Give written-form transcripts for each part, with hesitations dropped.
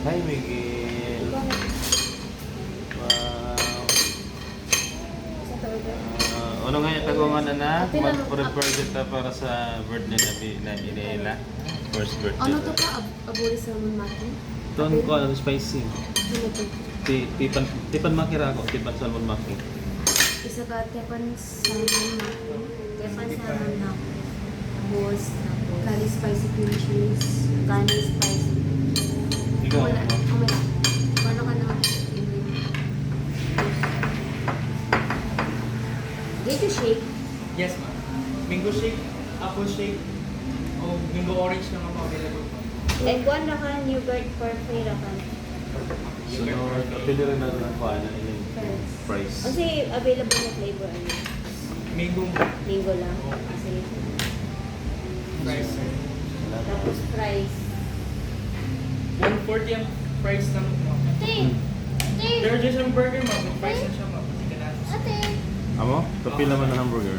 Hi, Miguel. Wow. Ano nga yung tagungan na mag-prepare kita para sa birthday na Iniela? First birthday. Ano to ka? Aburi sa maki? Ito ko, ano, spicy. Ano to? Tipan makira ako, tipan salmon maki. Isa ka tepan salmon maki. Tepan salmon maki. Tapos, kani spicy cream cheese. Kani spicy. Ikaw, Wala. ano? Wala. Paano ka na? Dito shake. Yes, ma'am. Mango shake, apple shake, o mango orange na mga available po. Kuan ra ka, yogurt parfait ra ka. Sunod, pili rin natin ang paano yung price. Kasi available na flavor ano. Mango Mango lang. Kasi price, sir. tapos price. 140 ang price ng ma'am. Pero just ang burger, ma'am. May price na siya, ma'am. Hindi ka na. Amo? Kapil naman ng hamburger.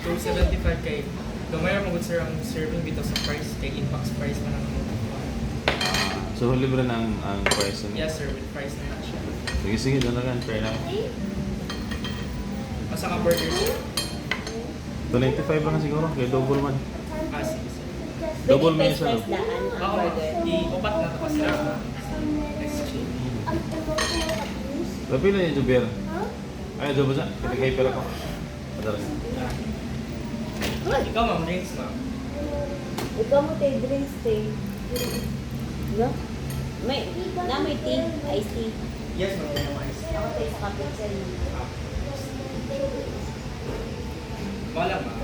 275 kay gamay ra magud sir ang serving bitaw sa price kay impact price man ang So, libre na ang price. Ano? yes sir with price na siya. Sige, doon na lang. Try lang. Asa ka burger sir? 295 lang siguro. Kaya double man. Sige sir. Double Pwede man siya. price daan ang Oo, burger. i-upat na tapos na exchange. Kapil na yung Jubier. Ay, doon ba siya? Kita-hyper ako. Padalas. Ikaw ma'am, drinks ma'am. Ikaw mo tayo drinks tayo. Diba? May tea, iced tea. Yes ma'am, may mais. Ako tayo sa kapitsan. Wala ma'am.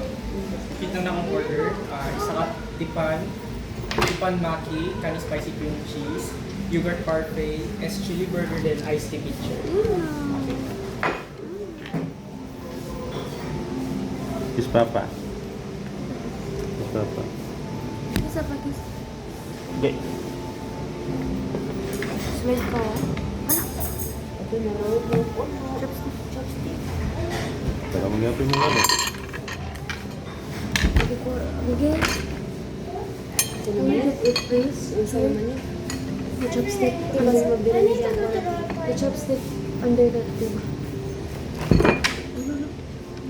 Fit na akong order. Isa ka tipan maki, kani spicy cream cheese, yogurt parfait, chili burger, then iced tea picture. Kiss Papa. Kiss Papa. Isa pa kiss. Okay. Smell ko. Ito na road mo. Chopstick. Chopstick. Taka mag-happy mo ano. Hindi ko. Miguel. Ito naman yun. It please. Ang sa'yo man yun. The chopstick. Mas mabira niya siya ang The chopstick under that thing.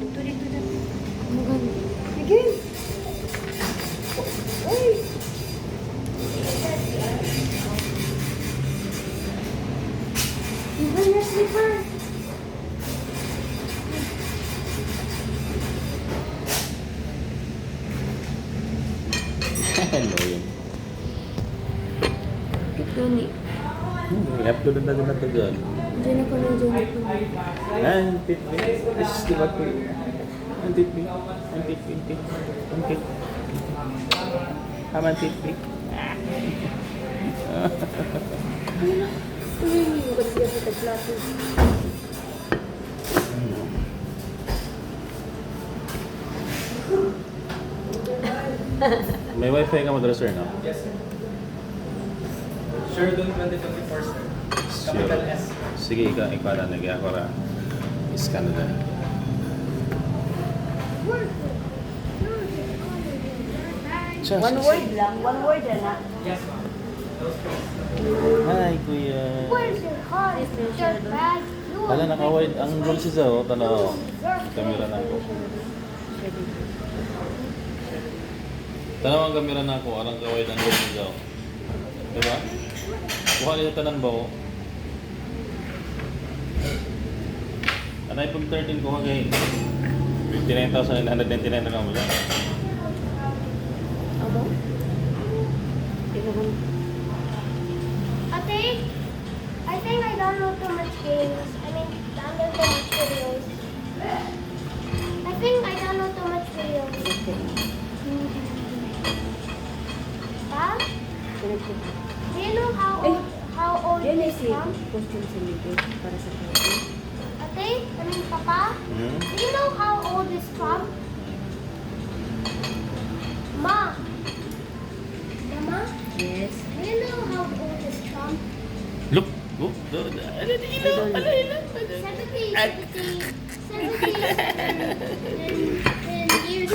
Ito dito na. Maganda. Miguel! Uy! Even your slipper. Hello yun. Ito ni. I-upload na natin na ito dyan. Diyan ako na dyan ako. Ang titmi. Is diba ko yun? Ang titmi. Ang titmi. Ang titmi. Haman titmi. Ba't siya sa tagplato? May wifi ka mag-reserve, no? Yes sir. Sheridan 2024 sir. Capital S. Sige, ikaw na nag-ako ra. Iskan na lang. One word lang. One word na. Yes ma'am. Those price. Hi, kuya. Where's your car? Your bag. Wala, naka-wide. Ang roll siya, oh. Tanaw. Kamera na ako. Tanaw ang kamera na ako. Arang ka-wide ang roll siya, oh. Diba? Kuha nito tanan ba, oh. Ano iPhone 13 kuha kay 59,999 na lang mo dyan. Aba? Ito naman. I think I download too much games. I mean, download too much videos. I think I download too much videos. Pa? Do you know how old Yan ay this si from? costume si Miguel para sa party. Papa? Hmm? Do you know how old this from? Ma? Mama? Yes. Do you know how old this from? Look! Oh, ano dito? Ano dito? 70, 10 years.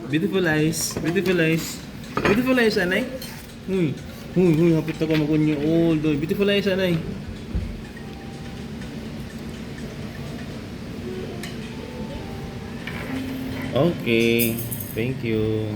Beautiful eyes. Beautiful eyes. Beautiful eyes, anay. Uy. Huy, hapit ako magunyo. Oh, beautiful ay sana eh. Okay. Thank you.